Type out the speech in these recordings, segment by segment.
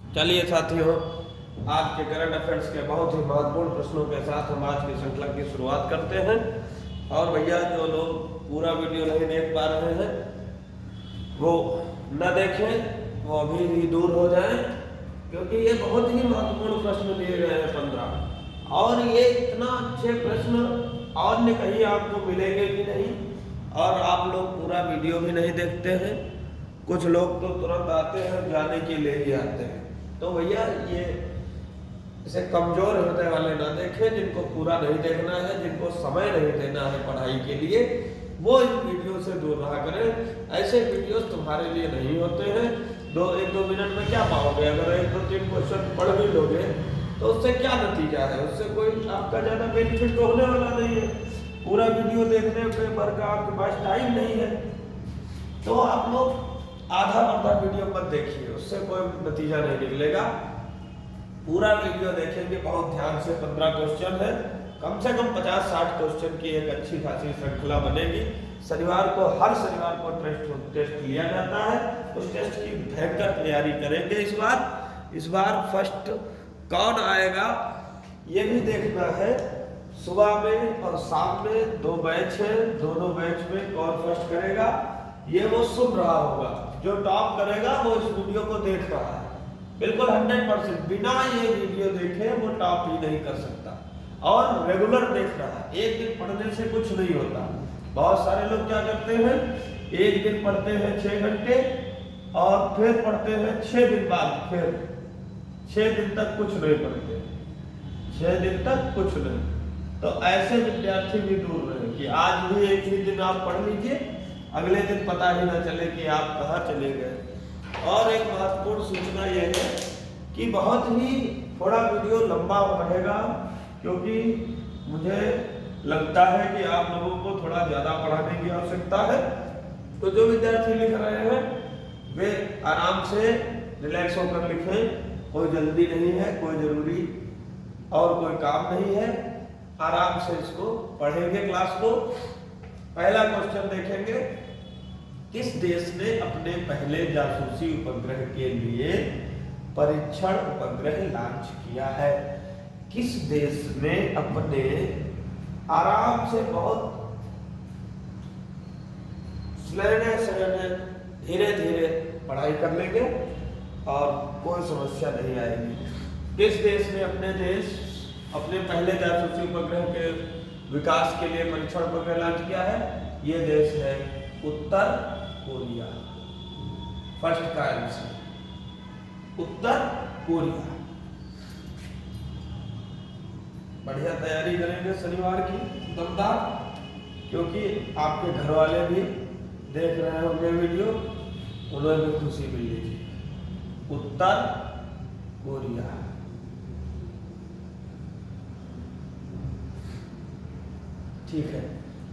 चलिए साथियों, आज के करंट अफेयर्स के बहुत ही महत्वपूर्ण प्रश्नों के साथ हम आज की श्रृंखला की शुरुआत करते हैं। और भैया जो लोग पूरा वीडियो नहीं देख पा रहे हैं वो न देखें, वो अभी ही दूर हो जाएं, क्योंकि ये बहुत ही महत्वपूर्ण प्रश्न दिए गए हैं 15। और ये इतना अच्छे प्रश्न और ने कहीं आपको मिलेंगे भी नहीं, और आप लोग पूरा वीडियो भी नहीं देखते हैं। कुछ लोग तो तुरंत आते हैं, जाने के लिए ही आते हैं। तो भैया ये इसे कमजोर हृदय वाले ना देखें, जिनको पूरा नहीं देखना है, जिनको समय नहीं देना है पढ़ाई के लिए, वो इन वीडियो से दूर रहा करें। ऐसे वीडियोस तुम्हारे लिए नहीं होते हैं। एक दो मिनट में क्या पाओगे? अगर 1-2-3 क्वेश्चन पढ़ भी लोगे तो उससे क्या नतीजा है? उससे कोई आपका ज्यादा बेनिफिट होने वाला नहीं है। पूरा वीडियो देखने पे भर का आपके पास टाइम नहीं है, तो आप लोग आधा वीडियो मत देखिए, उससे कोई नतीजा नहीं निकलेगा। पूरा वीडियो देखेंगे बहुत ध्यान से। 15 क्वेश्चन है, कम से कम 50-60 क्वेश्चन की एक अच्छी खासी श्रृंखला बनेगी। शनिवार को, हर शनिवार को टेस्ट लिया जाता है। उस टेस्ट की भयंकर तैयारी करेंगे इस बार फर्स्ट कौन आएगा ये भी देखना है। सुबह में और शाम में 2 बैच है, दोनों बैच में कौन फर्स्ट करेगा ये वो सुन रहा होगा। जो टॉप करेगा वो इस वीडियो को देख रहा है, बिल्कुल 100%। बिना ये वीडियो देखे वो टॉप ही नहीं कर सकता, और रेगुलर देख रहा है। एक दिन पढ़ने से कुछ नहीं होता। बहुत सारे लोग क्या करते हैं, एक दिन पढ़ते हैं 6 घंटे और फिर पढ़ते हैं 6 दिन बाद, फिर 6 दिन तक कुछ नहीं पढ़ते, 6 दिन तक कुछ नहीं। तो ऐसे विद्यार्थी भी दूर रहे कि आज भी एक ही दिन आप पढ़ लीजिए, अगले दिन पता ही ना चले कि आप कहाँ चले गए। और एक महत्वपूर्ण सूचना यह है कि बहुत ही थोड़ा वीडियो लंबा रहेगा, क्योंकि मुझे लगता है कि आप लोगों को थोड़ा ज़्यादा पढ़ाने की आवश्यकता है। तो जो विद्यार्थी लिख रहे हैं वे आराम से रिलैक्स होकर लिखें। कोई जल्दी नहीं है, कोई ज़रूरी और कोई काम नहीं है। आराम से इसको पढ़ेंगे क्लास को। पहला क्वेश्चन देखेंगे, किस देश ने अपने पहले जासूसी उपग्रह के लिए परीक्षण उपग्रह लॉन्च किया है? किस देश ने अपने, आराम से बहुत धीरे धीरे पढ़ाई कर लेंगे और कोई समस्या नहीं आएगी। किस देश ने अपने पहले जासूसी उपग्रह के विकास के लिए परीक्षण उपग्रह लॉन्च किया है? ये देश है उत्तर कोरिया। फर्स्ट का आंसर उत्तर कोरिया। बढ़िया तैयारी करेंगे शनिवार की दमदार, क्योंकि आपके घर वाले भी देख रहे होंगे वीडियो, उन्हें भी खुशी मिलेगी। उत्तर कोरिया। ठीक है।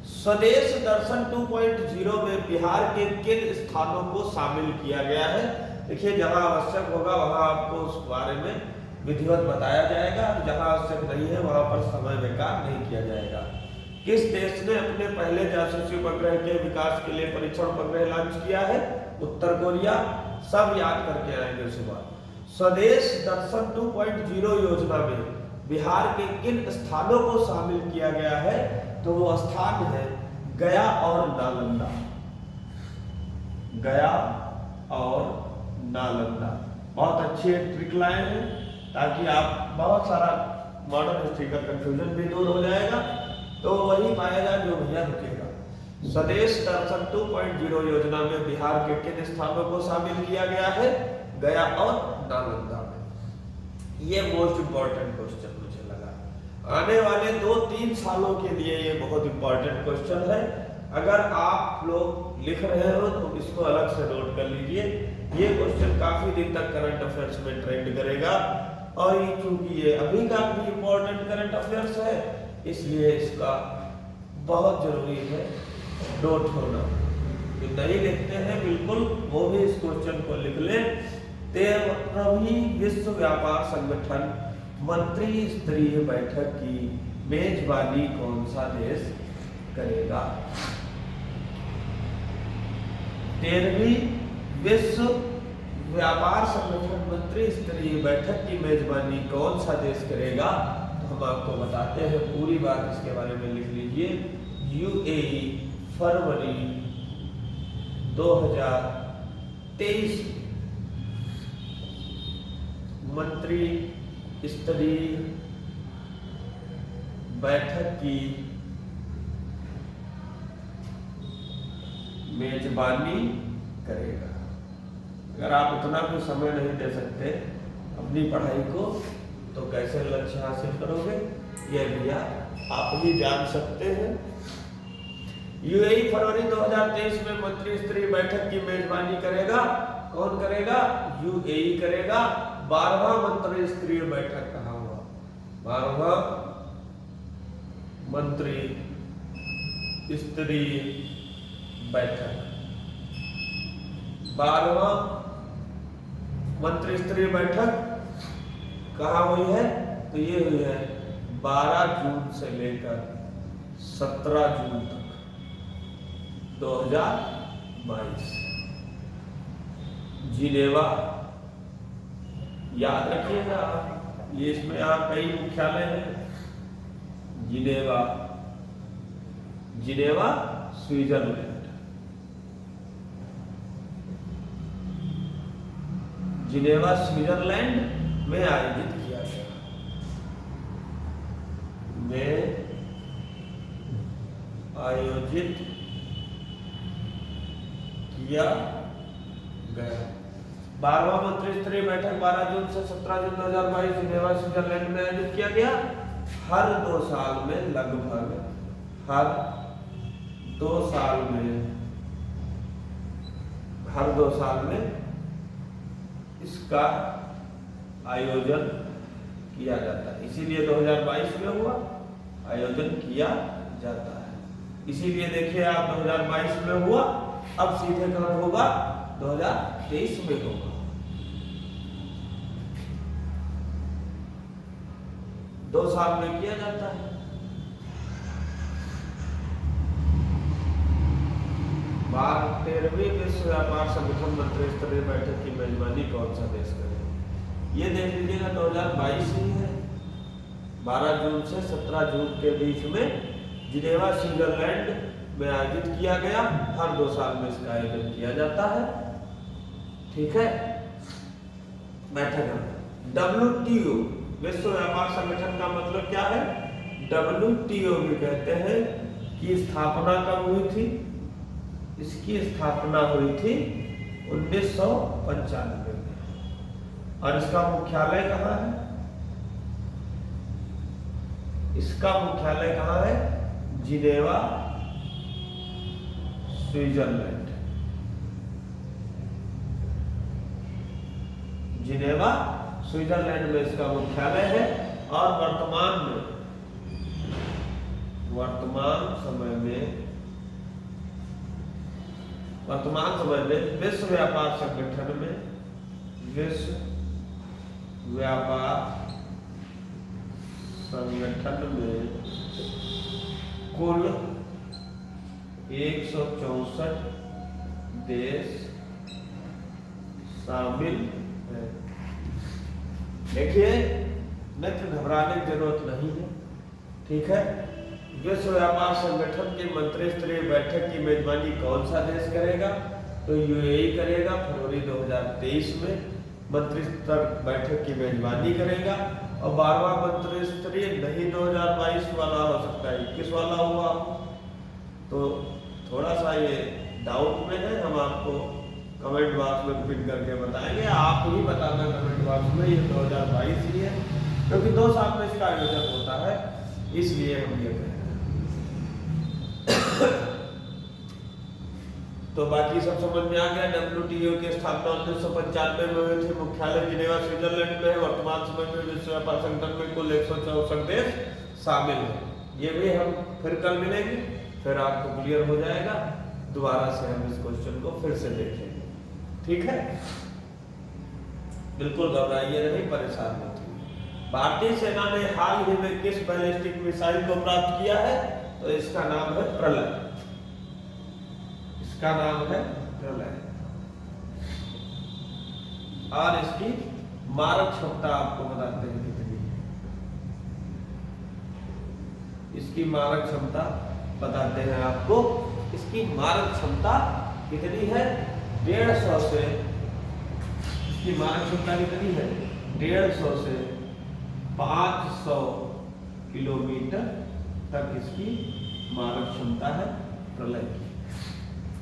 स्वदेश दर्शन 2.0 में बिहार के किन स्थानों को शामिल किया गया है? देखिए, जहां आवश्यक होगा वहां आपको उस बारे में विधिवत बताया जाएगा, जहां आवश्यक नहीं है वहां पर समय बेकार नहीं किया जाएगा। किस देश ने अपने पहले जासूसी उपग्रह के विकास के लिए परीक्षण उपग्रह लॉन्च किया है? उत्तर कोरिया। सब याद करके आएंगे सुबह। स्वदेश दर्शन 2.0 योजना में बिहार के किन स्थानों को शामिल किया गया है? तो वो स्थान है गया और नालंदा। गया और नालंदा। बहुत अच्छी एक ट्रिक लाए हैं, ताकि आप बहुत सारा मॉडर्न हिस्ट्री का कंफ्यूजन भी दूर हो जाएगा। तो वही पाएगा जो भैया रुकेगा। स्वदेश दर्शन 2.0 योजना में बिहार के किन स्थानों को शामिल किया गया है? गया और नालंदा में। ये मोस्ट इंपॉर्टेंट क्वेश्चन मुझे लगा, आने वाले 2-3 सालों के लिए ये बहुत इंपॉर्टेंट क्वेश्चन है। अगर आप लोग लिख रहे हो तो इसको अलग से नोट कर लीजिए। ये क्वेश्चन काफी दिन तक करंट अफेयर्स में ट्रेंड करेगा, और ये चूंकि ये अभी का भी इंपॉर्टेंट करंट अफेयर्स है, इसलिए इसका बहुत जरूरी है नोट होना। जो नहीं लिखते हैं बिल्कुल वो भी इस क्वेश्चन को लिख लें। 13वीं विश्व व्यापार संगठन मंत्री स्तरीय बैठक की मेजबानी कौन सा देश करेगा? 13वीं विश्व व्यापार संगठन मंत्री स्तरीय बैठक की मेजबानी कौन सा देश करेगा? तो हम आपको बताते हैं, पूरी बात इसके बारे में लिख लीजिए। यूएई फरवरी 2023 मंत्री स्तरीय बैठक की मेजबानी करेगा। अगर आप इतना भी समय नहीं दे सकते अपनी पढ़ाई को, तो कैसे लक्ष्य हासिल करोगे, यह भी आप ही जान सकते हैं। यूएई फरवरी 2023 में मंत्री स्तरीय बैठक की मेजबानी करेगा। कौन करेगा? यूएई करेगा। 12वां मंत्री स्तरीय बैठक कहा हुआ, 12वां मंत्री स्तरीय बैठक, 12वां मंत्री स्तरीय बैठक कहाँ हुई है? तो ये हुई है 12 जून से लेकर 17 जून तक 2022, जिनेवा। याद रखिएगा, ये इसमें यहाँ कई मुख्यालय हैं। Geneva, Geneva Switzerland, Geneva Switzerland में आयोजित किया गया, में आयोजित किया गया। 12वां मंत्री स्तरीय बैठक 12 जून से 17 जून 2022 जिनेवा स्विट्जरलैंड में आयोजित किया गया। हर 2 साल में, लगभग हर 2 साल में, हर 2 साल में इसका आयोजन किया जाता है। इसीलिए 2022 में हुआ, आयोजन किया जाता है। इसीलिए देखिए आप, 2022 में हुआ, अब सीधे कब होगा? 2023 में होगा। 2 साल में किया जाता है। 13वीं विश्व व्यापार संगठन मंत्री स्तरीय बैठक की मेजबानी कौन सा देश करेगा? ये देख लीजिएगा, 2022 ही है। 12 जून से 17 जून के बीच में जिनेवा स्विट्जरलैंड में आयोजित किया गया। हर 2 साल में इसका आयोजन किया जाता है। ठीक है, बैठक। WTO विश्व व्यापार संगठन का मतलब क्या है? WTO भी कहते हैं कि स्थापना कब हुई थी? इसकी स्थापना हुई थी 1995 में। और इसका मुख्यालय कहाँ है? इसका मुख्यालय कहाँ है? जिनेवा स्विट्जरलैंड, जिनेवा स्विट्जरलैंड में इसका मुख्यालय है। और वर्तमान समय में विश्व व्यापार संगठन में, विश्व व्यापार संगठन में कुल 164 देश शामिल है। देखिए, मित्र, घबराने की जरूरत नहीं है। ठीक है, विश्व व्यापार संगठन के मंत्री स्तरीय बैठक की मेजबानी कौन सा देश करेगा? तो यूएई करेगा। फरवरी 2023 में मंत्री स्तर बैठक की मेजबानी करेगा। और 12वां मंत्री स्तरीय नहीं 2022 वाला हो सकता है, 21 वाला हुआ। तो थोड़ा सा ये डाउट में है, हम आपको कमेंट बॉक्स में पिन करके बताएंगे। आप ही बताना कमेंट बॉक्स में, ये 2022 ही है, क्योंकि 2 साल में इसका आयोजन होता है, इसलिए हम ये कह रहे हैं। तो बाकी सब समझ में आ गया। WTO की स्थापना 1995 में हुई थी। मुख्यालय जिनेवा स्विट्जरलैंड में है। वर्तमान समय में विश्व व्यापार संगठन में कुल 164 देश शामिल है। ये भी हम फिर कल मिलेंगे, फिर आपको क्लियर हो जाएगा। दोबारा से हम इस क्वेश्चन को फिर से देखेंगे। ठीक है, बिल्कुल घबराइए नहीं, परेशान मत होइए। भारतीय सेना ने हाल ही में किस बैलिस्टिक मिसाइल को प्राप्त किया है? तो इसका नाम है प्रलय। इसका नाम है प्रलय। और इसकी मारक क्षमता आपको बताते हैं कितनी है। इसकी मारक क्षमता बताते हैं आपको, इसकी मारक क्षमता कितनी है 150 से, इसकी मारक क्षमता कितनी है 150 से 500 किलोमीटर तक इसकी मारक क्षमता है प्रलय की।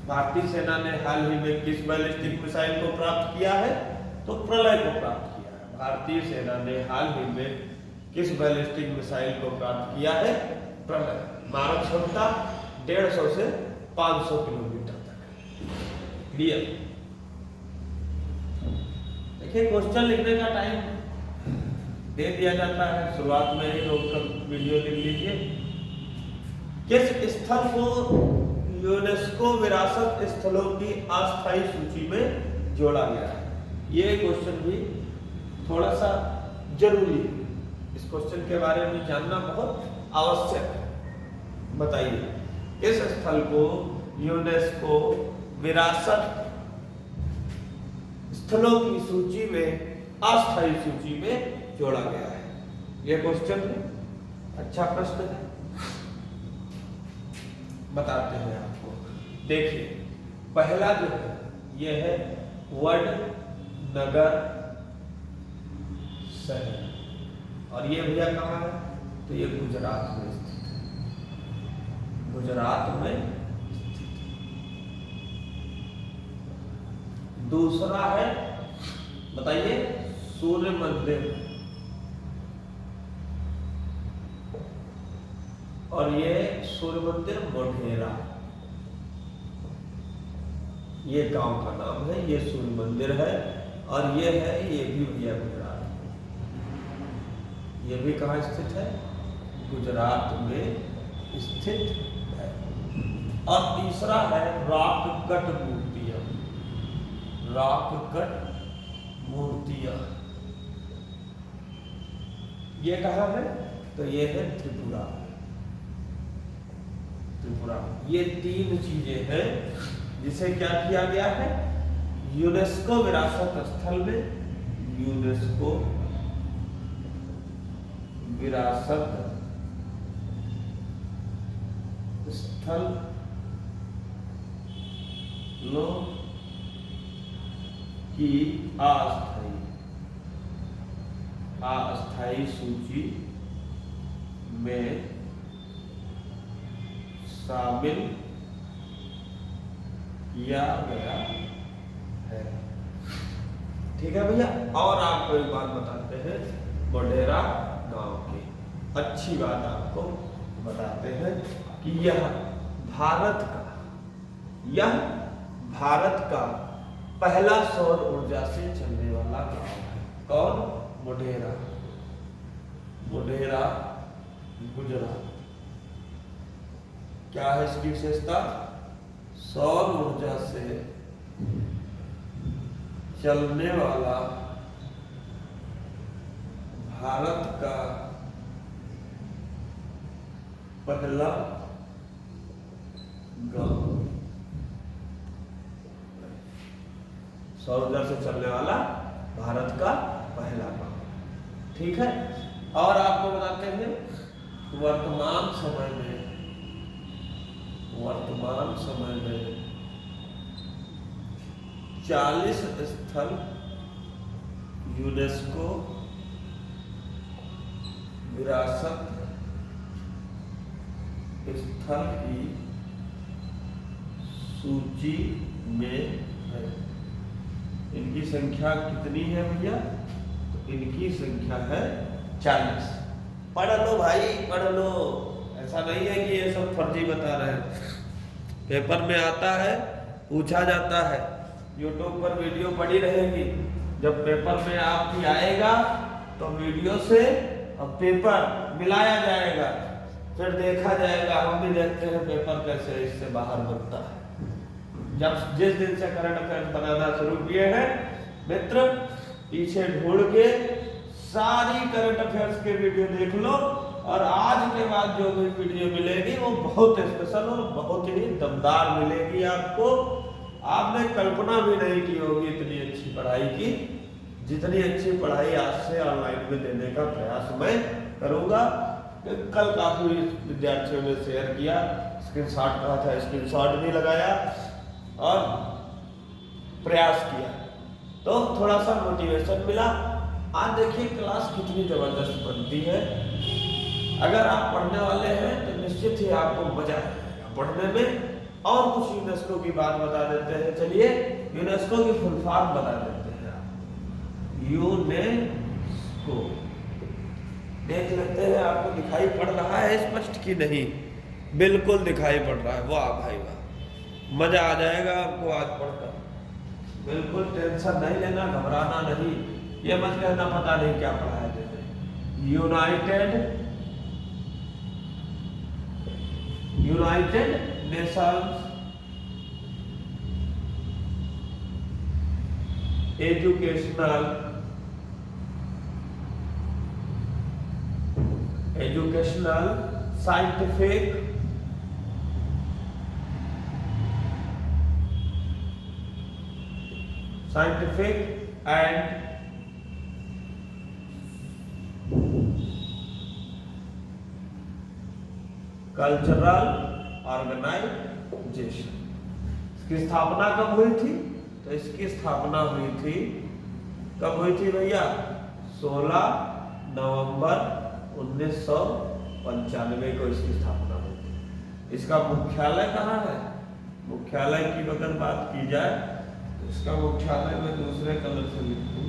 भारतीय सेना ने हाल ही में किस बैलिस्टिक मिसाइल को प्राप्त किया है, तो प्रलय को प्राप्त किया है। भारतीय सेना ने हाल ही में किस बैलिस्टिक मिसाइल को प्राप्त किया है, प्रलय। मारक क्षमता 150 से 500 किलोमीटर तक। क्लियर। देखिए क्वेश्चन लिखने का टाइम दे दिया जाता है, शुरुआत में ही रोककर वीडियो लिख लीजिए। किस स्थल को यूनेस्को विरासत स्थलों की अस्थायी सूची में जोड़ा गया है, ये क्वेश्चन भी थोड़ा सा जरूरी है, इस क्वेश्चन के बारे में जानना बहुत आवश्यक है। बताइए इस स्थल को यूनेस्को विरासत स्थलों की सूची में अस्थायी सूची में जोड़ा गया है, यह क्वेश्चन अच्छा प्रश्न है, बताते हैं आपको। देखिए पहला जो है यह है वडनगर शहर, और ये भैया कहाँ है, तो ये गुजरात में स्थित है, गुजरात में स्थित है। दूसरा है बताइए सूर्य मंदिर, और ये सूर्य मंदिर मोढेरा, ये गांव का नाम है, ये सूर्य मंदिर है, और ये है ये भी भैया गुजरात में, ये भी कहाँ स्थित है, गुजरात में स्थित है। और तीसरा है रॉककट मूर्तियां, रॉककट मूर्तियां, ये कहाँ है, तो ये है त्रिपुरा, त्रिपुरा। ये तीन चीजें हैं जिसे क्या किया गया है, यूनेस्को विरासत स्थल में, यूनेस्को विरासत स्थल की अस्थायी सूची में शामिल किया गया है। ठीक है भैया। और आपको एक बात बताते हैं मोढेरा गांव की अच्छी बात आपको बताते हैं कि यह भारत का पहला सौर ऊर्जा से चलने वाला गांव है। कौन, मोढेरा, मोढेरा गुजरात। क्या है इसकी विशेषता, सौर ऊर्जा से चलने वाला भारत का पहला गांव, सौर ऊर्जा से चलने वाला भारत का पहला गांव। ठीक है। और आपको बताते हैं वर्तमान समय में 40 स्थल यूनेस्को विरासत स्थल की सूची में है। इनकी संख्या कितनी है भैया, तो इनकी संख्या है 40। पढ़ लो भाई, पढ़ लो, ऐसा नहीं है कि ये सब फर्जी बता रहे हैं, पेपर में आता है, पूछा जाता है, यूट्यूब पर वीडियो पड़ी रहेगी, जब पेपर में आपकी आएगा तो वीडियो से और पेपर मिलाया जाएगा, फिर देखा जाएगा। हम भी देखते हैं पेपर कैसे इससे बाहर बनता है। जब जिस दिन से करंट अफेयर्स बनाना शुरू किए हैं मित्र, पीछे ढूंढ के सारी करंट अफेयर्स के वीडियो देख लो, और आज के बाद जो भी वीडियो मिलेगी वो बहुत स्पेशल और बहुत ही दमदार मिलेगी आपको। आपने कल्पना भी नहीं की होगी इतनी अच्छी पढ़ाई की जितनी अच्छी पढ़ाई आज से ऑनलाइन में देने का प्रयास मैं करूँगा। कल काफ़ी विद्यार्थियों ने शेयर किया, स्क्रीनशॉट कहा था, स्क्रीनशॉट भी लगाया और प्रयास किया, तो थोड़ा सा मोटिवेशन मिला। आज देखिए क्लास कितनी ज़बरदस्त बनती है। अगर आप पढ़ने वाले हैं तो निश्चित ही आपको मजा आएगा पढ़ने में। और कुछ यूनेस्को की बात बता देते हैं, चलिए यूनेस्को की फुल फॉर्म बता देते हैं आपको। यूनेस्को देख लेते हैं, आपको दिखाई पड़ रहा है स्पष्ट कि नहीं? बिल्कुल दिखाई पड़ रहा है। वाह भाई वाह, मजा आ जाएगा आपको आज पढ़कर। बिल्कुल टेंशन नहीं लेना, घबराना नहीं, ये मत कहना पता नहीं क्या पढ़ाया देते। United Nations Educational Scientific and Cultural Organization. इसकी स्थापना कब हुई थी? तो इसकी स्थापना हुई थी, कब हुई थी भैया? 16 नवंबर 1995 को इसकी स्थापना हुई थी। इसका मुख्यालय कहाँ है? मुख्यालय की अगर बात की जाए तो इसका मुख्यालय मैं दूसरे कलर से लिख दूं।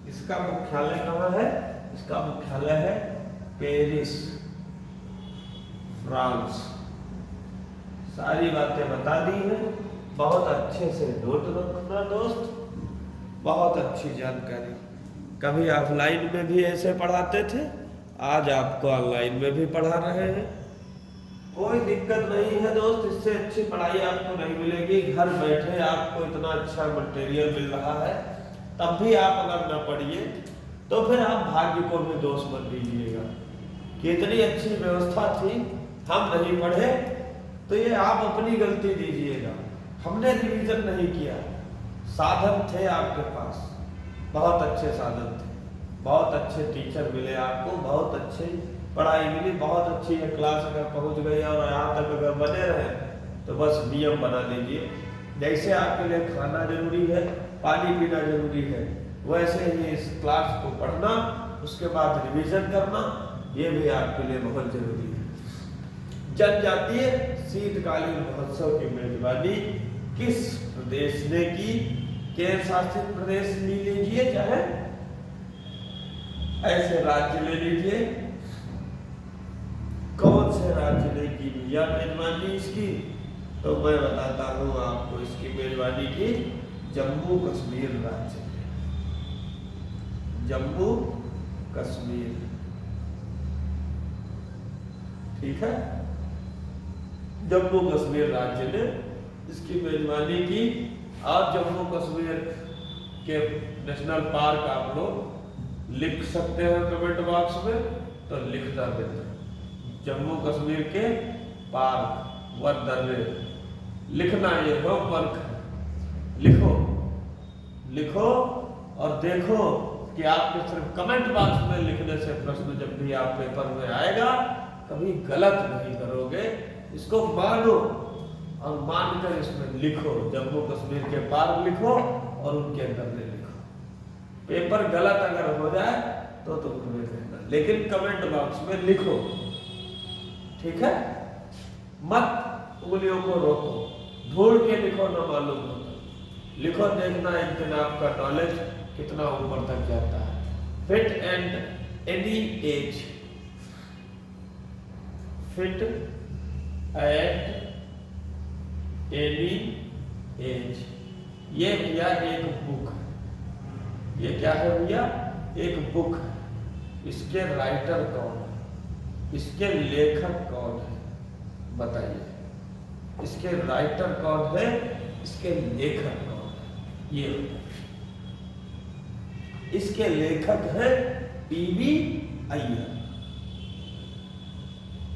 इसका मुख्यालय कहाँ है? इसका मुख्यालय है पेरिस, फ्रांस। सारी बातें बता दी हैं, बहुत अच्छे से नोट रखना दोस्त, बहुत अच्छी जानकारी। कभी ऑफलाइन में भी ऐसे पढ़ाते थे, आज आपको ऑनलाइन में भी पढ़ा रहे हैं। कोई दिक्कत नहीं है दोस्त, इससे अच्छी पढ़ाई आपको नहीं मिलेगी। घर बैठे आपको इतना अच्छा मटेरियल मिल रहा है, तब भी आप अगर न पढ़िए तो फिर आप भाग्य को भी दोष मत दीजिएगा। कितनी अच्छी व्यवस्था थी, हम नहीं पढ़े तो ये आप अपनी गलती दीजिएगा। हमने रिवीजन नहीं किया, साधन थे आपके पास, बहुत अच्छे साधन थे, बहुत अच्छे टीचर मिले आपको, बहुत अच्छी पढ़ाई मिली, बहुत अच्छी है क्लास अगर पहुंच गई और यहाँ तक अगर बने रहे तो बस नियम बना लीजिए। जैसे आपके लिए खाना जरूरी है, पानी पीना जरूरी है, वैसे ही इस क्लास को पढ़ना, उसके बाद रिवीजन करना, ये भी आपके लिए बहुत जरूरी है। जनजातीय शीतकालीन महोत्सव की मेजबानी किस प्रदेश ने की? केंद्र शासित प्रदेश ले लीजिए, चाहे ऐसे राज्य ले लीजिए। कौन से राज्य ने की भैया मेजबानी इसकी? तो मैं बताता हूँ आपको, इसकी मेजबानी की जम्मू कश्मीर राज्य ने। जम्मू कश्मीर, ठीक है, जम्मू कश्मीर राज्य ने इसकी मेजबानी की। और जम्मू कश्मीर के नेशनल पार्क आप लोग लिख सकते हैं कमेंट बॉक्स में, तो लिखता देते हैं जम्मू कश्मीर के पार्क व दर्रे। लिखना ये होमवर्क है, लिखो लिखो और देखो कि आपके सिर्फ कमेंट बॉक्स में लिखने से प्रश्न जब भी आप पेपर में आएगा कभी गलत नहीं करोगे। इसको मानो और मानकर इसमें लिखो, जम्मू कश्मीर के पार्क लिखो और उनके दर्रे लिखो। पेपर गलत अगर हो जाए तो तुम्हें कहना, लेकिन कमेंट बॉक्स में लिखो, ठीक है। मत उंगलियों को रोको, ढूंढ के लिखो, ना मालूम हो लिखो, देखना एक दिन आपका नॉलेज कितना ऊपर तक जाता है। Fit and any as, fit at any as, ये भैया एक बुक है। ये क्या है भैया? एक बुक है। इसके राइटर कौन है? इसके लेखक कौन है? बताइए, इसके राइटर कौन है, इसके लेखक कौन है? ये इसके लेखक है पीवी अय्यर।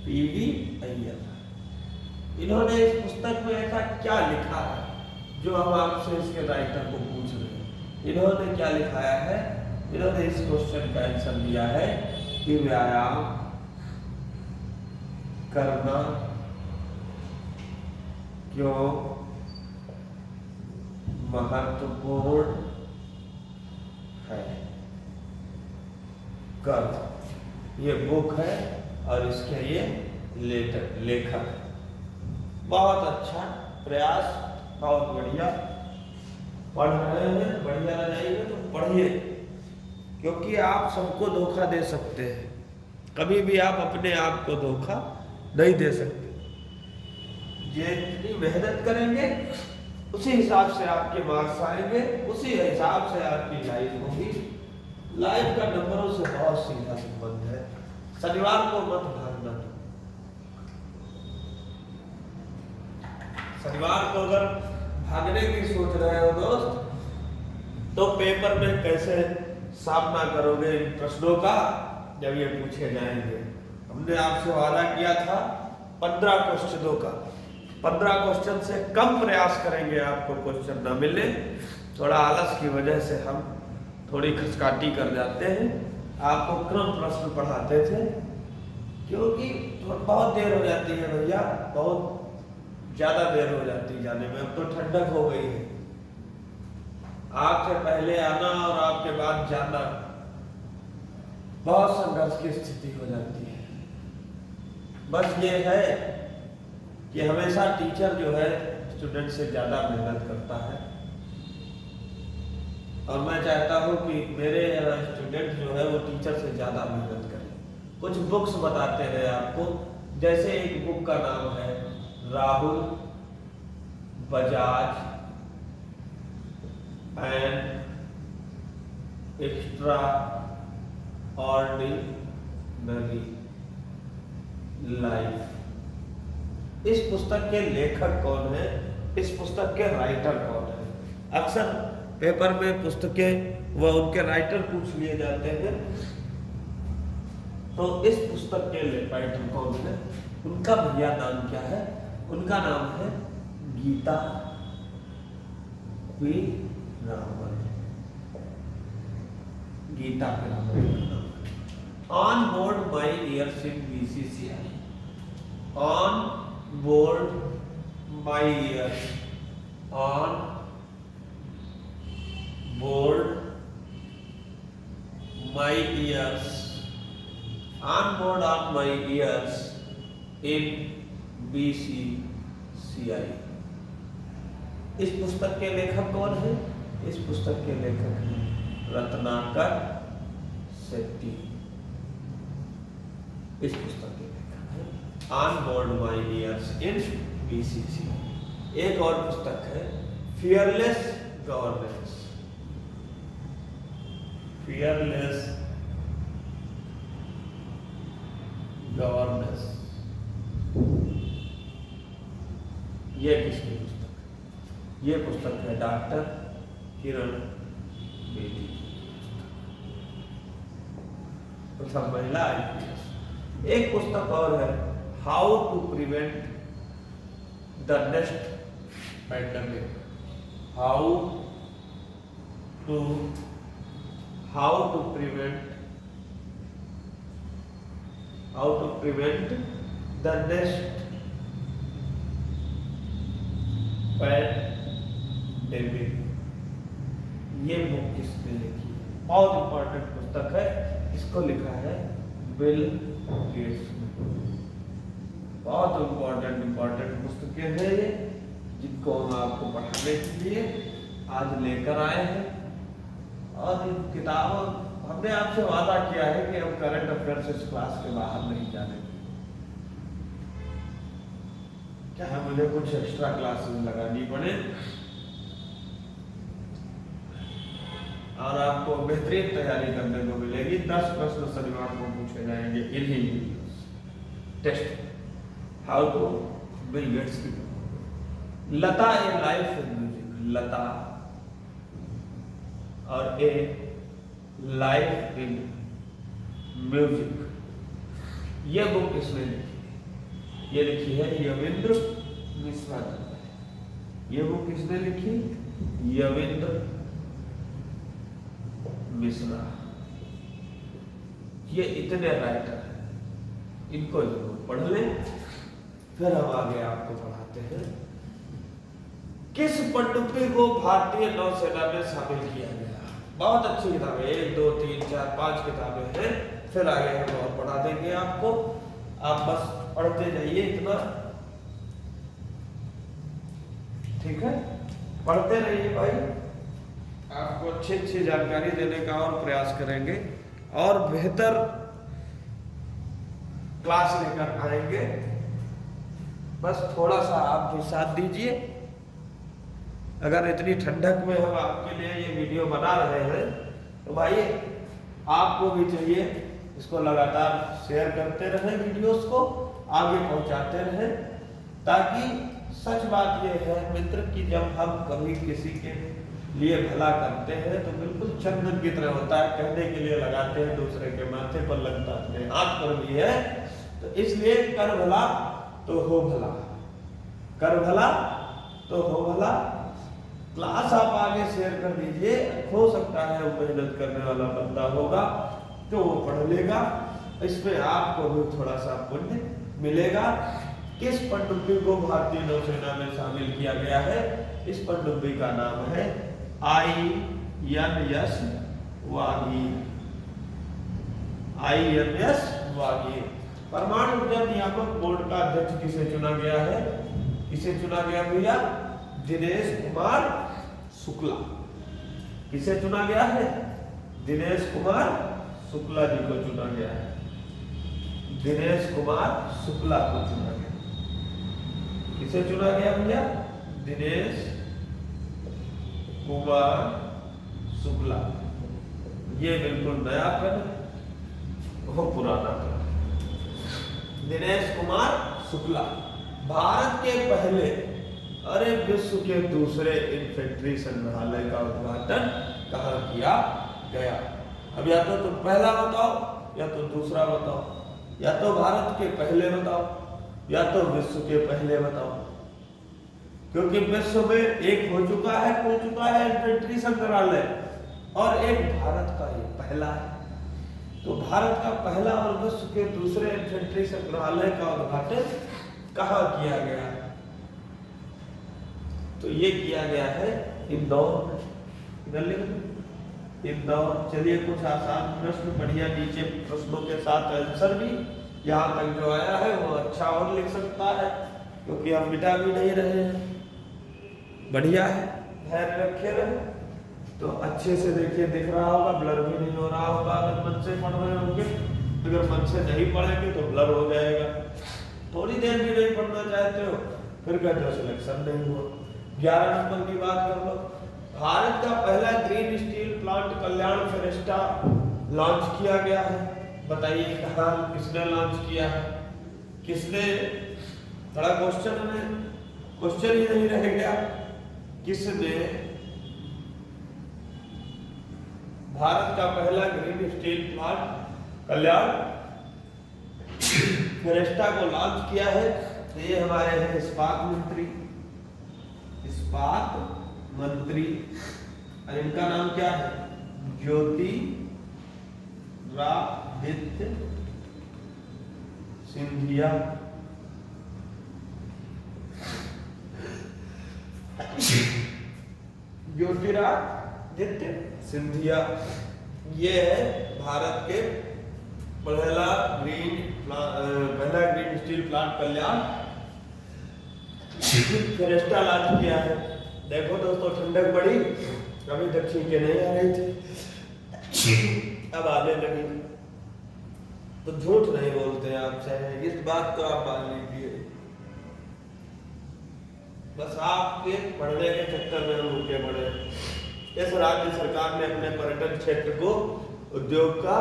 पीवी अय्यर, इन्होंने इस पुस्तक में ऐसा क्या लिखा है जो हम आपसे इसके राइटर को पूछ रहे हैं, इन्होंने क्या लिखाया है? इन्होंने इस क्वेश्चन का आंसर दिया है कि व्यायाम करना क्यों महत्वपूर्ण है। कर ये बुक है और इसके ये लेखक है। बहुत अच्छा प्रयास, बहुत बढ़िया। पढ़ रहे हैं, बढ़िया रह जाइए तो पढ़िए, क्योंकि आप सबको धोखा दे सकते हैं, कभी भी आप अपने आप को धोखा नहीं दे सकते। जितनी मेहनत करेंगे उसी हिसाब से आपके मार्क्स आएंगे, उसी हिसाब से आपकी लाइफ होगी। लाइफ का नंबरों से बहुत सीधा संबंध है। शनिवार को मत भागना। शनिवार को अगर भागने की सोच रहे हो दोस्त, तो पेपर में कैसे सामना करोगे इन प्रश्नों का जब ये पूछे जाएंगे। हमने आपसे वादा किया था 15 क्वेश्चनों का। 15 क्वेश्चन से कम प्रयास करेंगे आपको क्वेश्चन न मिले। थोड़ा आलस की वजह से हम थोड़ी खचकाटी कर जाते हैं, आपको क्रम प्रश्न पढ़ाते थे, क्योंकि बहुत देर हो जाती है भैया, बहुत ज़्यादा देर हो जाती जाने में। अब तो ठंडक हो गई है, आपसे पहले आना और आपके बाद जाना बहुत संघर्ष की स्थिति हो जाती है। बस ये है कि हमेशा टीचर जो है स्टूडेंट से ज़्यादा मेहनत करता है, और मैं चाहता हूँ कि मेरे स्टूडेंट जो है वो टीचर से ज़्यादा मेहनत करें। कुछ बुक्स बताते हैं आपको, जैसे एक बुक का नाम है Rahul Bajaj and extra ordinary life. इस पुस्तक के लेखक कौन है, इस पुस्तक के राइटर कौन है? अक्सर पेपर में पुस्तकें व उनके राइटर पूछ लिए जाते हैं, तो इस पुस्तक के राइटर कौन है, उनका भैया नाम क्या है? उनका नाम है Geeta P Raman. Geeta P Raman. On board my years in BCCI, on board my years, on board my years, on board on my years in BCCI। इस पुस्तक के लेखक कौन है? इस पुस्तक के लेखक हैं रत्नाकर शेट्टी। इस पुस्तक के लेखक हैं on board my years in BCCI। एक और पुस्तक है फियरलेस गवर्नेंस। फियरलेस गवर्नेंस, ये किसकी पुस्तक है? ये पुस्तक है डॉक्टर किरण बेदी की पुस्तक, महिला IPS। एक पुस्तक और है how to prevent the next pandemic. How to prevent the next pandemic. ये बुक किसने लिखी है? बहुत इंपॉर्टेंट पुस्तक है, इसको लिखा है बिल गेट्स ने। बहुत इंपॉर्टेंट पुस्तकें हैं ये, जिनको हम आपको पढ़ाने के लिए आज लेकर आए हैं। और इन किताबों, हमने आपसे वादा किया है कि हम करंट अफेयर्स इस क्लास के बाहर नहीं जाने, चाहे मुझे कुछ एक्स्ट्रा क्लासेस लगानी पड़े, और आपको बेहतरीन तैयारी करने को मिलेगी। 10 प्रश्न शनिवार को पूछे जाएंगे इन्हीं videos test. How to Bill Gates की Lata a life in music, Lata और ए लाइफ इन म्यूजिक, ये बुक किसने लिखी है? ये लिखी है यवेंद्र मिश्रा ने। ये बुक किसने लिखी? यवींद्र मिश्रा। ये इतने राइटर हैं, इनको जरूर पढ़ लें। फिर हम आगे आपको पढ़ाते हैं किस पनडुब्बी को भारतीय नौसेना में शामिल किया गया। बहुत अच्छी किताबें, 1 2 3 4 5 किताबें हैं। फिर आगे हम और पढ़ा देंगे आपको, आप बस पढ़ते जाइए इतना, ठीक है? पढ़ते रहिए भाई, आपको अच्छी अच्छी जानकारी देने का और प्रयास करेंगे और बेहतर क्लास लेकर आएंगे। बस थोड़ा सा आप भी साथ दीजिए। अगर इतनी ठंडक में हम आपके लिए ये वीडियो बना रहे हैं तो भाई आपको भी चाहिए इसको लगातार शेयर करते रहें, वीडियोस को आगे पहुंचाते रहें, ताकि सच बात ये है मित्र कि जब हम कभी किसी के लिए भला करते हैं तो बिल्कुल चंदन की तरह होता है, कहने के लिए लगाते हैं, दूसरे के माथे पर लगता है, अपने हाथ पर भी है। तो इसलिए कर भला तो हो भला, कर भला तो हो भला। क्लास आप आगे शेयर कर दीजिए, हो सकता है वो मेहनत करने वाला बंदा होगा तो वो पढ़ लेगा, इसमें आपको भी थोड़ा सा पुण्य मिलेगा। किस पनडुब्बी को भारतीय नौसेना में शामिल किया गया है? इस पनडुब्बी का नाम है INS वागीर। INS वागीर। परमाणु ऊर्जा नियामक बोर्ड का अध्यक्ष किसे चुना गया है? किसे चुना गया भैया? दिनेश कुमार शुक्ला। किसे चुना गया है? दिनेश कुमार शुक्ला जी को चुना गया है। दिनेश कुमार शुक्ला को चुना गया। किसे चुना गया भैया? दिनेश कुमार शुक्ला। ये बिल्कुल नया पेन, वो पुराना पेन। दिनेश कुमार शुक्ला भारत के पहले, अरे विश्व के दूसरे इन्फेंट्री संग्रहालय का उद्घाटन कहाँ किया गया? अब या तो तुम पहला बताओ या तो दूसरा बताओ, या तो भारत के पहले बताओ या तो विश्व के पहले बताओ, क्योंकि विश्व में एक हो चुका है, खुल चुका है इन्फेंट्री संग्रहालय, और एक भारत का ये पहला है। तो भारत का पहला और विश्व के दूसरे इन्फेंट्री संग्रहालय का उद्घाटन कहाँ किया गया? तो ये किया गया है इंदौर में। इंदौर। चलिए कुछ आसान प्रश्न, बढ़िया नीचे प्रश्नों के साथ आंसर भी, यहाँ तक जो आया है वो अच्छा और लिख सकता है, क्योंकि हम मिटा भी नहीं रहे हैं। बढ़िया है, धैर्य रखे रहे तो अच्छे से देखिए, दिख रहा होगा, ब्लर भी नहीं हो रहा होगा अगर मन से पढ़ रहे होंगे। अगर मन से नहीं पढ़ेंगे तो ब्लर हो जाएगा। थोड़ी देर भी नहीं पढ़ना चाहते हो फिर कहते हो सिलेक्शन नहीं हुआ। 11 नंबर की बात कर लो। भारत का पहला ग्रीन स्टील प्लांट कल्याण फेरेस्टा लॉन्च किया गया है। बताइए कहाँ, किसने लॉन्च किया है? किसने? बड़ा क्वेश्चन है, क्वेश्चन ही नहीं रह गया। किसने भारत का पहला ग्रीन स्टील प्लांट कल्याण फेरेस्टा को लॉन्च किया है? तो ये हमारे हैं इस्पात मंत्री, इस्पात मंत्री, और इनका नाम क्या है? ज्योतिरादित्य सिंधिया। ज्योतिरादित्य सिंधिया ये है भारत के पहला ग्रीन स्टील प्लांट कल्याण फेरेस्टा लॉन्च किया है। देखो दोस्तों, ठंडक बढ़ी, कभी तक छींके नहीं आ रही थी, अब आने लगी। तो झूठ नहीं बोलते आपसे, इस बात को आप मान लीजिए। बस आपके पढ़ने के चक्कर में हम रुके पड़े। इस राज्य सरकार ने अपने पर्यटन क्षेत्र को उद्योग का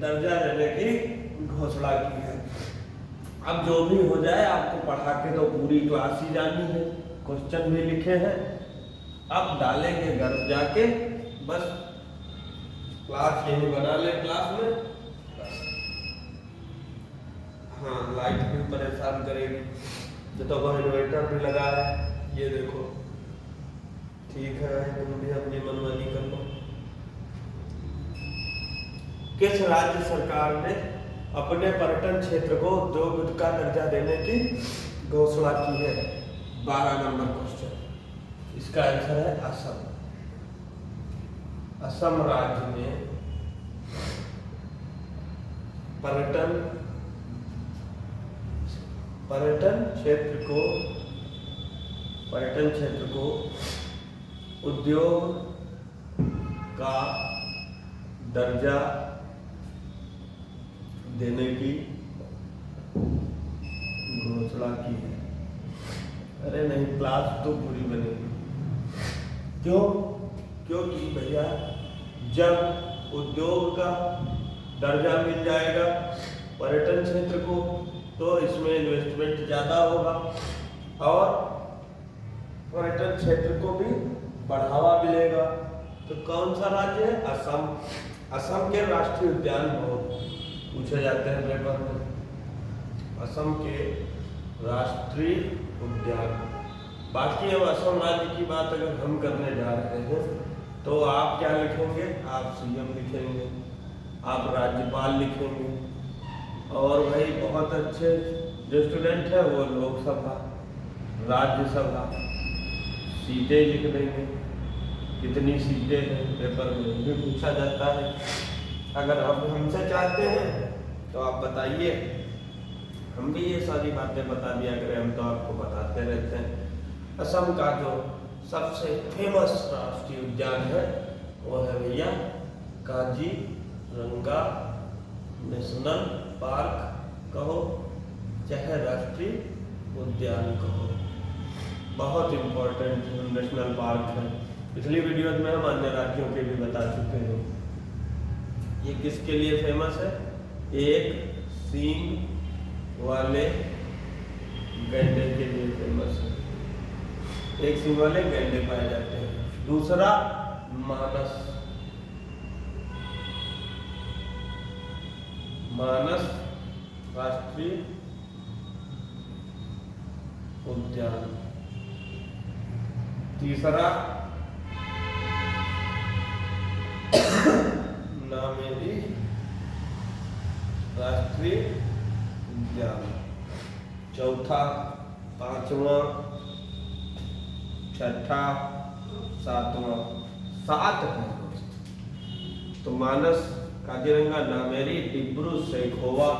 दर्जा देने की घोषणा की है। अब जो भी हो जाए, आपको पढ़ा के तो पूरी क्लास ही जानी है, क्वेश्चन भी लिखे हैं, अब डालेंगे घर जाके, बस क्लास यही बना ले क्लास में। बस हाँ, लाइट भी परेशान करेगी। तो इन्वर्टर भी लगा है, ये देखो। ठीक है, तुम भी अपनी मनमानी कर लो। किस राज्य सरकार ने अपने पर्यटन क्षेत्र को उद्योग का दर्जा देने की घोषणा की है? 12 नंबर क्वेश्चन। इसका आंसर है असम। असम राज्य ने पर्यटन क्षेत्र को उद्योग का दर्जा देने की घोषणा की है। अरे नहीं, क्लास तो पूरी बनेगी। क्यों? क्योंकि भैया जब उद्योग का दर्जा मिल जाएगा पर्यटन क्षेत्र को, तो इसमें इन्वेस्टमेंट ज़्यादा होगा और पर्यटन क्षेत्र को भी बढ़ावा मिलेगा। तो कौन सा राज्य है? असम। असम के राष्ट्रीय उद्यान बहुत पूछे जाते हैं पेपर में। असम के राष्ट्रीय उद्यान। बाकी अब असम राज्य की बात अगर हम करने जा रहे हैं तो आप क्या लिखेंगे? आप सीएम लिखेंगे, आप राज्यपाल लिखेंगे, और भाई बहुत अच्छे जो स्टूडेंट है वो लोकसभा, राज्यसभा, सीटें लिख देंगे। कितनी सीटें हैं पेपर में भी पूछा जाता है। अगर आप हमसे चाहते हैं तो आप बताइए, हम भी ये सारी बातें बता दिया करें, हम तो आपको बताते रहते हैं। असम का जो सबसे फेमस राष्ट्रीय उद्यान है वो है भैया काजीरंगा नेशनल पार्क कहो चाहे राष्ट्रीय उद्यान कहो। बहुत इम्पोर्टेंट नेशनल पार्क है। पिछली वीडियो में हम अन्य राज्यों के भी बता चुके हैं। ये किसके लिए फेमस है? एक सींग वाले गैंडे के लिए फेमस है। एक सींग वाले गैंडे पाए जाते हैं। दूसरा मानस राष्ट्रीय उद्यान। तीसरा नामेरी राष्ट्रीय उद्यान। चौथा, पांचवा, छठा, सातवां। 7 है दोस्त। तो मानस, काजीरंगा, नामेरी, डिब्रू सैखोवा,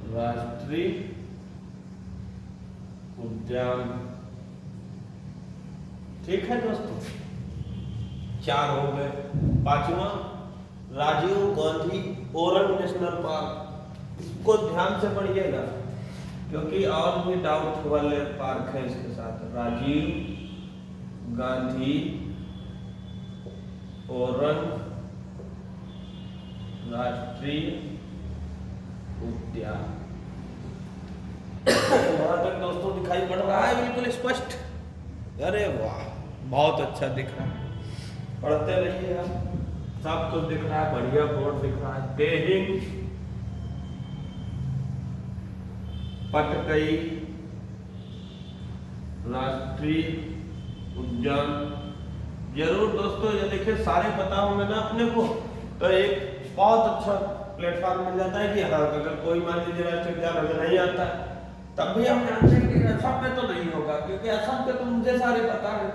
राष्ट्रीय उद्यान। ठीक है दोस्तों, 4 हो गए। 5वां राजीव गांधी ओरंग नेशनल पार्क। इसको ध्यान से पढ़िएगा क्योंकि और भी डाउट वाले पार्क है इसके साथ। राजीव गांधी ओरंग राष्ट्रीय उद्यान। वहां तक दोस्तों दिखाई पड़ रहा है बिल्कुल स्पष्ट? अरे वाह, बहुत अच्छा दिख रहा है। पढ़ते रहिए आप, सब कुछ दिख रहा है, बढ़िया बोर्ड दिख रहा है। तेहिंग पटकई राष्ट्रीय उद्यान। जरूर दोस्तों, ये देखिए सारे पता होंगे ना अपने को, तो एक बहुत अच्छा प्लेटफॉर्म मिल जाता है कि हाँ, अगर कोई मान लीजिए राष्ट्रीय उद्यान हमें नहीं आता है तब भी हम जानते हैं कि असम में तो नहीं होगा, क्योंकि असम के तो मुझे सारे पता है।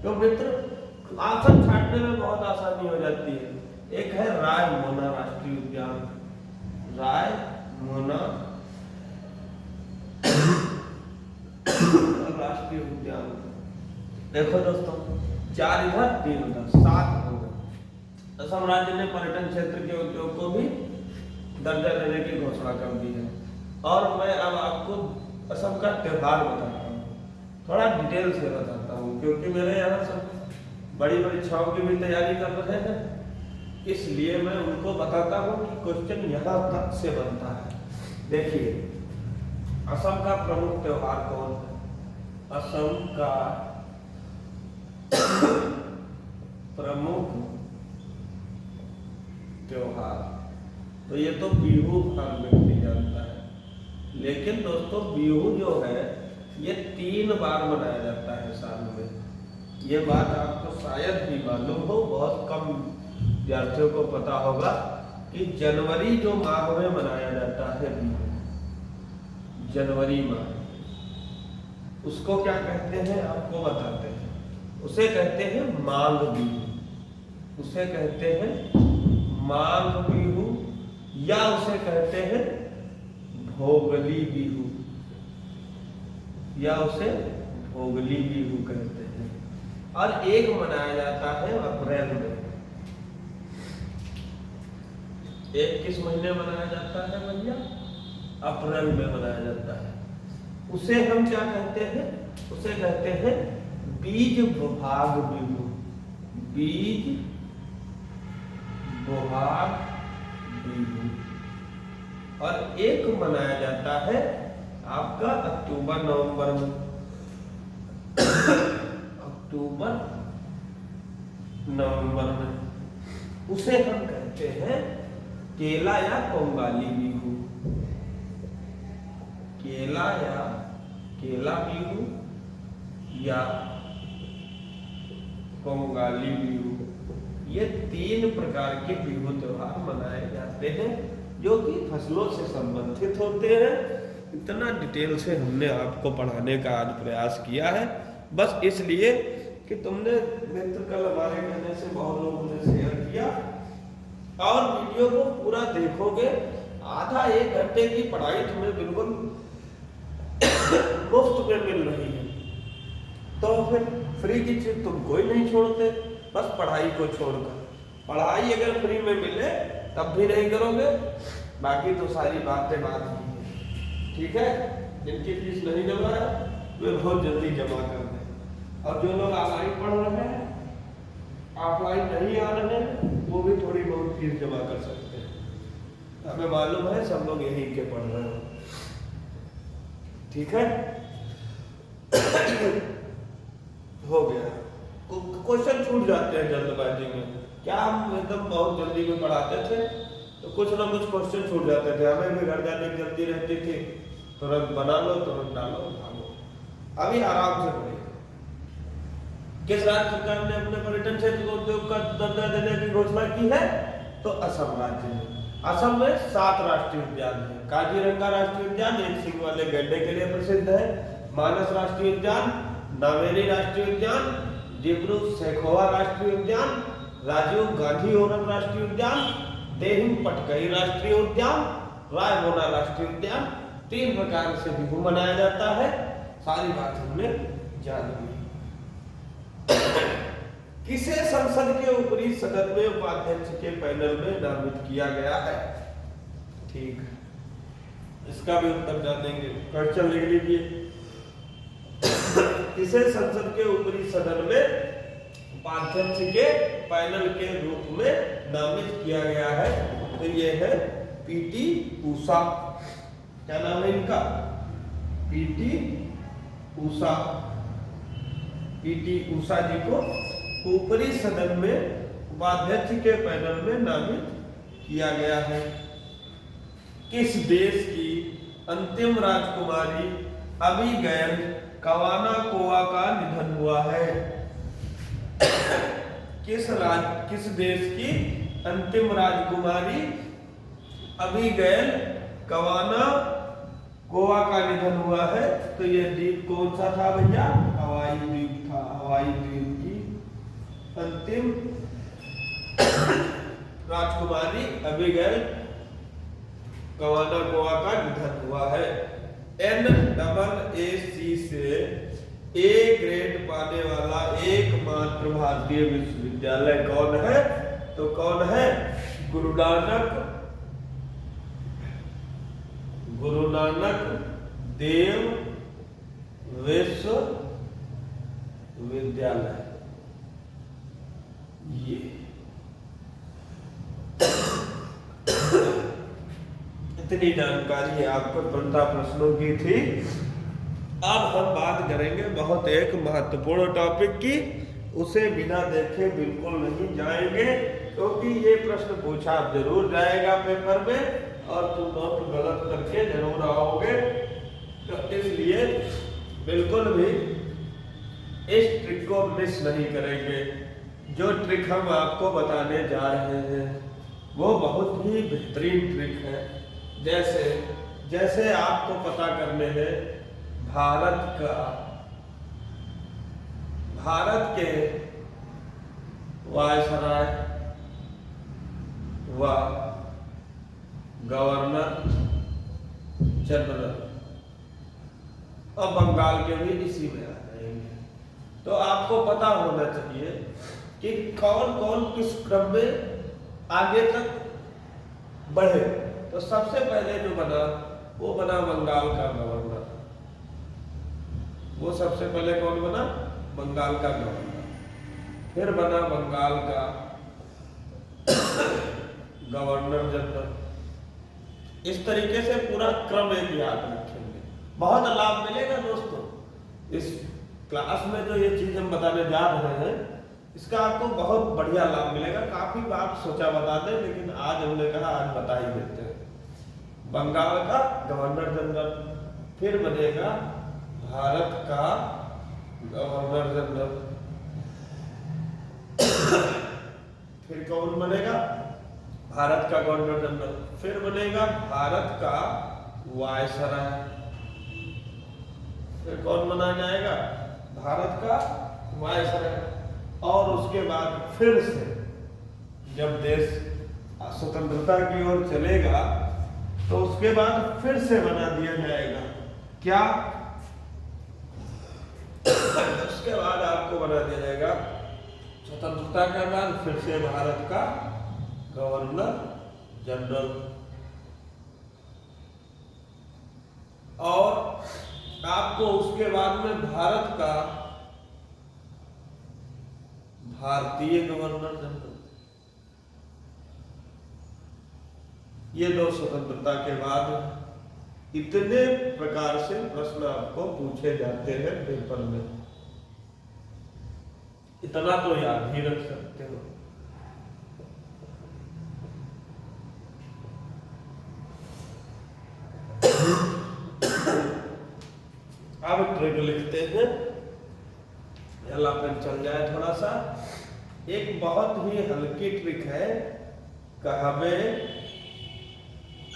तो मित्र, आसन छांटने में बहुत आसानी हो जाती है। एक है रायमोना राष्ट्रीय उद्यान। रायमोना राष्ट्रीय उद्यान। देखो दोस्तों, 4 इधर 3 उधर, 7 हो गए। असम राज्य ने पर्यटन क्षेत्र के उद्योग को भी दर्जा देने की घोषणा कर दी है। और मैं अब आपको असम का त्योहार बताता हूँ, थोड़ा डिटेल से बताता हूँ, क्योंकि मेरे यहाँ सब बड़ी परीक्षाओं की भी तैयारी कर रहे हैं, इसलिए मैं उनको बताता हूँ कि क्वेश्चन यहाँ तक से बनता है। देखिए, असम का प्रमुख त्योहार कौन है? असम का प्रमुख त्योहार। तो ये तो बिहू हर व्यक्ति जानता है, लेकिन दोस्तों बिहू जो है ये 3 बार मनाया जाता है साल में। ये बात आपको शायद ही मालूम हो, बहुत कम विद्यार्थियों को पता होगा कि जनवरी जो माह में मनाया जाता है बिहू, जनवरी माह, उसको क्या कहते हैं आपको बताते हैं। उसे कहते हैं माघ बिहू, उसे कहते हैं माघ बिहू, या उसे कहते हैं भोगली बिहू, या उसे भोगली बिहू कहते हैं। और एक मनाया जाता है अप्रैल में। एक किस महीने मनाया जाता है भैया? अप्रैल में मनाया जाता है। उसे हम क्या कहते हैं? उसे कहते हैं बीज बोहाग बिहू, बीज बोहाग बिहू। और एक मनाया जाता है आपका अक्टूबर नवंबर में, अक्टूबर नवंबर में, उसे हम कहते हैं केला या कोंगाली बिहू, केला बिहू या कोंगाली बिहू। ये 3 प्रकार के बिहू त्योहार मनाए जाते हैं जो कि फसलों से संबंधित होते हैं। इतना डिटेल से हमने आपको पढ़ाने का आज प्रयास किया है, बस इसलिए कि तुमने मित्र कल हमारे कहने से बहुत लोगों ने शेयर किया, और वीडियो को पूरा देखोगे, आधा 1 घंटे की पढ़ाई तुम्हें बिल्कुल मुफ्त में मिल रही है। तो फिर फ्री की चीज तुम कोई नहीं छोड़ते, बस पढ़ाई को छोड़कर। पढ़ाई अगर फ्री में मिले तब भी नहीं करोगे, बाकी तो सारी बातें बात की है। ठीक है, जिनकी फीस नहीं जमा है वे बहुत जल्दी जमा कर दें, और जो लोग ऑनलाइन पढ़ रहे हैं, ऑफलाइन नहीं आ रहे हैं, वो भी थोड़ी बहुत फीस जमा कर सकते हैं। हमें मालूम है सब लोग यहीं के पढ़ रहे हो। ठीक है, हो गया। क्वेश्चन छूट जाते हैं जल्दबाजी में। क्या हम एकदम बहुत जल्दी में पढ़ाते थे तो कुछ ना कुछ क्वेश्चन छूट जाते थे। हमें भी घर जाने की जल्दी रहती थी, तुरंत बना लो, तुरंत डालो, भागो। अभी आराम से पढ़िए। किस राज्य सरकार ने अपने पर्यटन क्षेत्र को उद्योग का दर्जा देने की घोषणा की है? तो असम राज्य ने। असम में 7 राष्ट्रीय उद्यान है। काजीरंगा राष्ट्रीय उद्यान 1 सींग वाले गैंडे के लिए प्रसिद्ध है। मानस राष्ट्रीय उद्यान, नामेरी राष्ट्रीय उद्यान, डिब्रू सैखोवा राष्ट्रीय उद्यान, राजीव गांधी ओरम राष्ट्रीय उद्यान, देहुम पटकई राष्ट्रीय उद्यान, रायमोना राष्ट्रीय उद्यान। 3 प्रकार से बिहू मनाया जाता है। सारी बात हमने जान ली। किसे संसद के ऊपरी सदन में उपाध्यक्ष के पैनल में नामित किया गया है? ठीक, इसका भी उत्तर जानेंगे। क्वेश्चन लिख लीजिए। किसे संसद के ऊपरी सदन में उपाध्यक्ष के पैनल के रूप में नामित किया गया है? तो ये है पीटी ऊषा। क्या नाम है इनका? पीटी ऊषा। पीटी ऊषा जी को ऊपरी सदन में उपाध्यक्ष के पैनल में नामित किया गया है। किस देश की अंतिम राजकुमारी अबीगैल कवानाकोवा का निधन हुआ है? किस देश की अंतिम राजकुमारी अबीगैल कवानाकोवा का निधन हुआ है? तो यह द्वीप कौन सा था भैया? हवाई द्वीप था। हवाई द्वीप की अंतिम राजकुमारी अबीगैल कवानाकोवा का निधन हुआ है। NAAC से A ग्रेड पाने वाला एकमात्र भारतीय विश्वविद्यालय कौन है? तो कौन है? गुरु नानक देव विश्वविद्यालय। ये इतनी जानकारी है आपको 15 प्रश्नों की थी। अब हम बात करेंगे बहुत एक महत्वपूर्ण टॉपिक की, उसे बिना देखे बिल्कुल नहीं जाएंगे। क्योंकि ये प्रश्न पूछा जरूर जाएगा पेपर में और तुम नोट गलत करके जरूर आओगे, तो इसलिए बिल्कुल भी इस ट्रिक को मिस नहीं करेंगे। जो ट्रिक हम आपको बताने जा रहे हैं वो बहुत ही बेहतरीन ट्रिक है। जैसे आपको पता करने हैं भारत के वायसराय व गवर्नर जनरल और बंगाल के भी इसी में आ जाएंगे। तो आपको पता होना चाहिए कि कौन कौन किस क्रम में आगे तक बढ़े। तो सबसे पहले जो बना वो बना बंगाल का गवर्नर। वो सबसे पहले कौन बना? बंगाल का गवर्नर। फिर बना बंगाल का गवर्नर जनरल। इस तरीके से पूरा क्रम एक याद रखेंगे, बहुत लाभ मिलेगा दोस्तों। इस क्लास में जो ये चीज हम बताने जा रहे हैं इसका आपको बहुत बढ़िया लाभ मिलेगा। काफी बार सोचा बता दें, लेकिन आज हमने कहा आज बता ही देते हैं। बंगाल का गवर्नर जनरल, फिर बनेगा भारत का गवर्नर जनरल, फिर कौन बनेगा? भारत का गवर्नर जनरल, फिर बनेगा भारत का वायसराय, फिर कौन बना जाएगा? भारत का वायसराय। और उसके बाद फिर से जब देश स्वतंत्रता की ओर चलेगा तो उसके बाद फिर से बना दिया जाएगा क्या? उसके बाद आपको बना दिया जाएगा स्वतंत्रता के बाद फिर से भारत का गवर्नर जनरल। और आपको उसके बाद में भारत का भारतीय गवर्नर जनरल। ये दो स्वतंत्रता के बाद इतने प्रकार से प्रश्न आपको पूछे जाते हैं पेपर में। इतना तो याद ही रख सकते हो। अब ट्रिक लिखते हैं, पहला पेन चल जाए थोड़ा सा। एक बहुत ही हल्की ट्रिक है, कहवे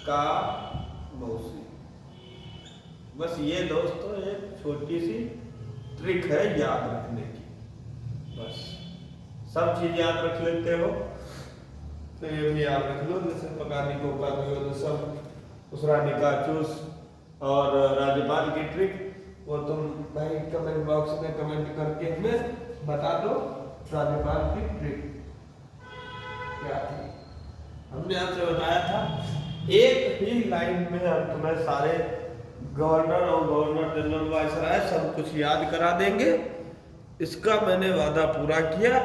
का मौसी। बस ये दोस्तों एक छोटी सी ट्रिक है याद रखने की। बस सब चीज याद रख लेते हो तो ये भी याद रख लो। जैसे पकानी को सब उसरानी का चूस और राज्यपाल की ट्रिक, वो तुम भाई कमेंट बॉक्स में कमेंट करके हमें बता दो राज्यपाल की ट्रिक क्या थी। हमने आपसे बताया था एक ही लाइन में हम तुम्हें सारे गवर्नर और गवर्नर जनरल वायसराय सब कुछ याद करा देंगे। इसका मैंने वादा पूरा किया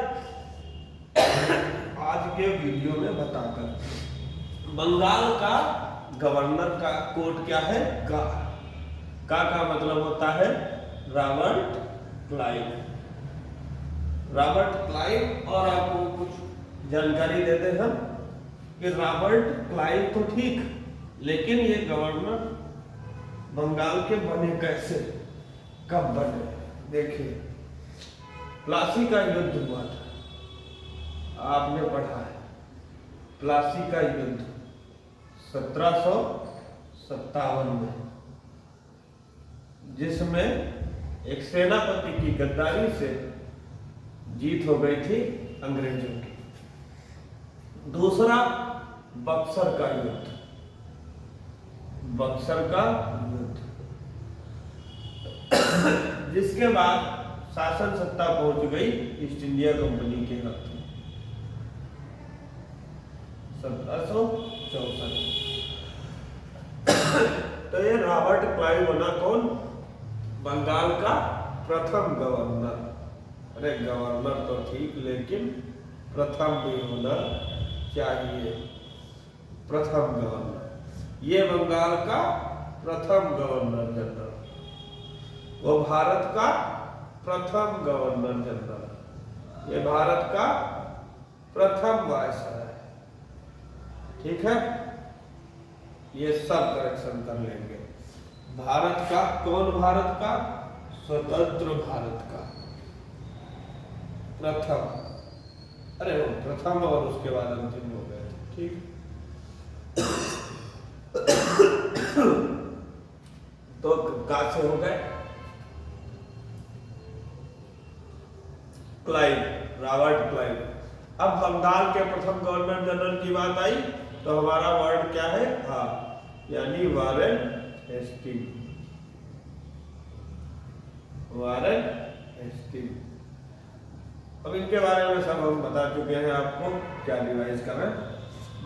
आज के वीडियो में बताकर। बंगाल का गवर्नर का कोड क्या है? का मतलब होता है रॉबर्ट क्लाइव। Robert Clive. और आपको कुछ जानकारी देते हैं हम कि रॉबर्ट क्लाइव तो ठीक, लेकिन ये गवर्नर बंगाल के बने कैसे, कब बने? देखिए, प्लासी का युद्ध हुआ था, आपने पढ़ा है। प्लासी का युद्ध 1757 में, जिसमें एक सेनापति की गद्दारी से जीत हो गई थी अंग्रेजों की। दूसरा बक्सर का युद्ध। बक्सर का युद्ध जिसके बाद शासन सत्ता पहुंच गई ईस्ट इंडिया कंपनी के हाथ में 1764। तो ये रॉबर्ट क्लाइव बना कौन? बंगाल का प्रथम गवर्नर। अरे गवर्नर तो ठीक, लेकिन प्रथम भी होना चाहिए। प्रथम गवर्नर, ये बंगाल का प्रथम गवर्नर जनरल, वो भारत का प्रथम गवर्नर जनरल, ये भारत का प्रथम वायसराय। ठीक है, ये सब करेक्शन कर लेंगे। भारत का, कौन भारत का? स्वतंत्र भारत का प्रथम, अरे वो प्रथम और उसके बाद अंतिम हो गए थे। ठीक, तो कहां से हो गए? Clive, Robert Clive. अब बंगाल के प्रथम गवर्नर जनरल की बात आई तो हमारा वर्ड क्या है? हाँ, यानी वारेन हेस्टिंग। Warren Hasting. अब इनके बारे में सब हम बता चुके हैं आपको, क्या रिवाइज कर रहे हैं।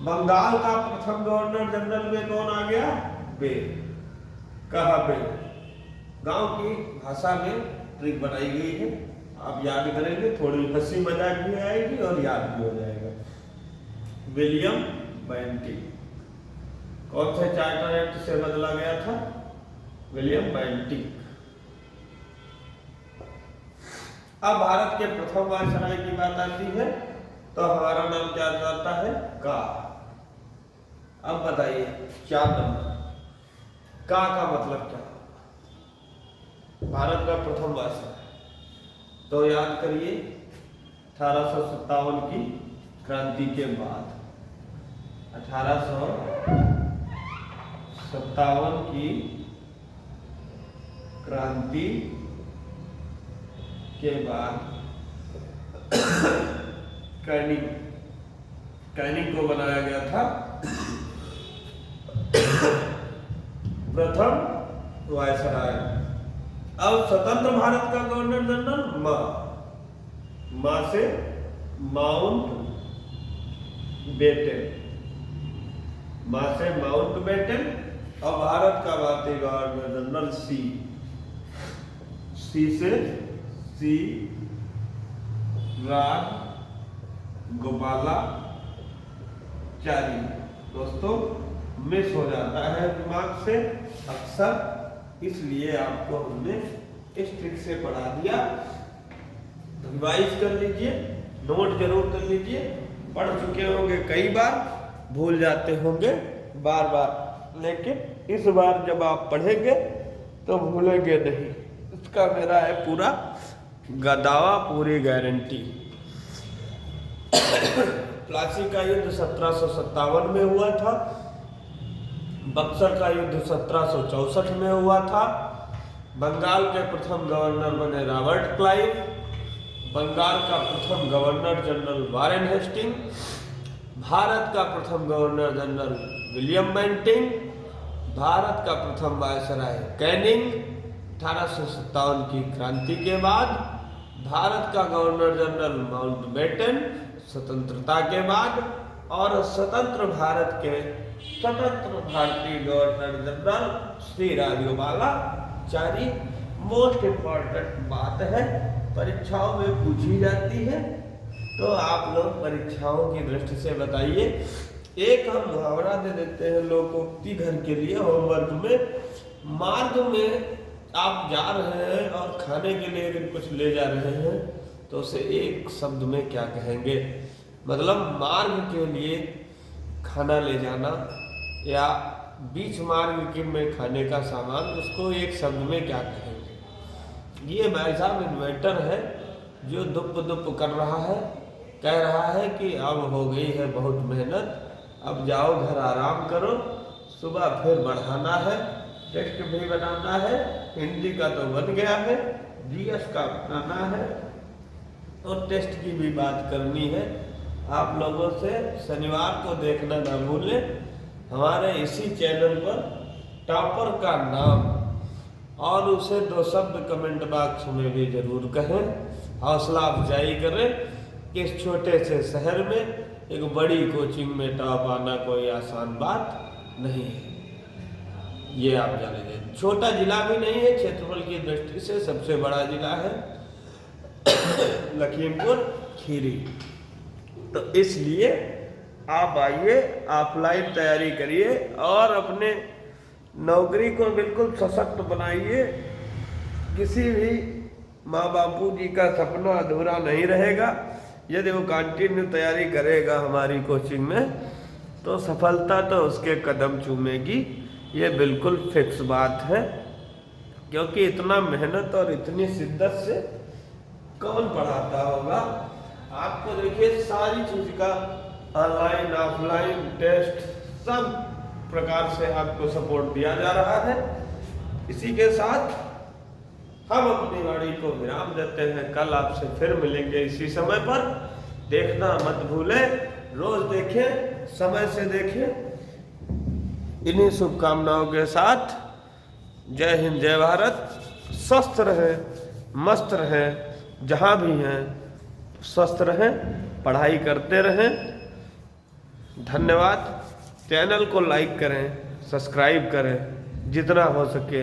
बंगाल का प्रथम गवर्नर जनरल में कौन आ गया? बे। कहा बे? गांव की भाषा में ट्रिक बनाई गई है, आप याद करेंगे, थोड़ी हंसी मजाक भी आएगी और याद भी हो जाएगा। William Bentinck. कौन से चार्टर एक्ट से बदला गया था? William Bentinck. अब भारत के प्रथम वायसराय की बात आती है तो हमारा नाम क्या आता है? का। अब बताइए 4 नंबर, का मतलब क्या? भारत का प्रथम वायसराय तो याद करिए 1857 की क्रांति के बाद। 1857 की क्रांति के बाद कैनिंग को बनाया गया था प्रथम वायसराय। अब स्वतंत्र भारत का गवर्नर जनरल मां से माउंट बेटन, मां से माउंट बेटन। और भारत का भारतीय गवर्नर जनरल सी से सी राज गोपालाचारी। दोस्तों मिस हो जाता है दिमाग से अक्सर, इसलिए आपको हमने इस ट्रिक से पढ़ा दिया। रिवाइज कर लीजिए, नोट जरूर कर लीजिए। पढ़ चुके होंगे कई बार, भूल जाते होंगे बार बार, लेकिन इस बार जब आप पढ़ेंगे तो भूलेंगे नहीं, इसका मेरा है पूरा दावा, पूरी गारंटी। प्लासी का युद्ध 1757 में हुआ था। बक्सर का युद्ध 1764 में हुआ था। बंगाल के प्रथम गवर्नर बने रॉबर्ट क्लाइव। बंगाल का प्रथम governor general Warren Hasting. Bharat का प्रथम governor general William Bentinck. Bharat का प्रथम वायसराय कैनिंग 1857 की क्रांति के बाद। भारत का गवर्नर जनरल माउंट बेटन स्वतंत्रता के बाद। और स्वतंत्र भारत के स्वतंत्र भारतीय governor general Shri Rajagopalachari. Most important बात है, परीक्षाओं में पूछी जाती है, तो आप लोग परीक्षाओं की दृष्टि से बताइए। एक हम मुहावरा दे देते हैं लोकोक्ति घर के लिए होमवर्क में। मार्ग में आप जा रहे हैं और खाने के लिए अगर कुछ ले जा रहे हैं तो उसे एक शब्द में क्या कहेंगे? मतलब मार्ग के लिए खाना ले जाना या बीच मार्ग के में खाने का सामान, उसको एक शब्द में क्या कहेंगे? ये भाई साहब इन्वेंटर है जो दुप कर रहा है, कह रहा है कि अब हो गई है बहुत मेहनत, अब जाओ घर आराम करो, सुबह फिर बढ़ाना है, टेस्ट भी बनाना है, हिंदी का तो बन गया है, जीएस का बनाना है और टेस्ट की भी बात करनी है। आप लोगों से शनिवार को देखना ना भूलें, हमारे इसी चैनल पर टॉपर का नाम और उसे 2 शब्द कमेंट बॉक्स में भी जरूर कहें। हौसला अफजाई करें। इस छोटे से शहर में एक बड़ी कोचिंग में टॉप आना कोई आसान बात नहीं है, ये आप जान लीजिए। छोटा जिला भी नहीं है, क्षेत्रफल की दृष्टि से सबसे बड़ा जिला है लखीमपुर खीरी। तो इसलिए आप आइए, ऑफलाइन तैयारी करिए और अपने नौकरी को बिल्कुल सशक्त बनाइए। किसी भी माँ बापू जी का सपना अधूरा नहीं रहेगा। यदि वो कंटिन्यू तैयारी करेगा हमारी कोचिंग में तो सफलता तो उसके कदम चूमेगी, ये बिल्कुल फिक्स बात है। क्योंकि इतना मेहनत और इतनी शिद्दत से कौन पढ़ाता होगा। आपको देखिए सारी चीज का ऑनलाइन ऑफलाइन टेस्ट सब प्रकार से आपको सपोर्ट दिया जा रहा है। इसी के साथ हम अपनी वाणी को विराम देते हैं। कल आपसे फिर मिलेंगे इसी समय पर। देखना मत भूलें, रोज देखें, समय से देखें। इन्हीं शुभकामनाओं के साथ जय हिंद, जय भारत। स्वस्थ रहें, मस्त रहें, जहाँ भी हैं स्वस्थ रहें, पढ़ाई करते रहें। धन्यवाद। चैनल को लाइक करें, सब्सक्राइब करें, जितना हो सके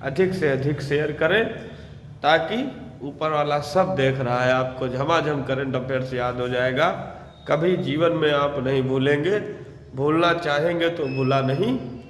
अधिक से अधिक शेयर करें, ताकि ऊपर वाला सब देख रहा है, आपको झमाझम करंट अफेयर्स याद हो जाएगा। कभी जीवन में आप नहीं भूलेंगे, भूलना चाहेंगे तो भूला नहीं।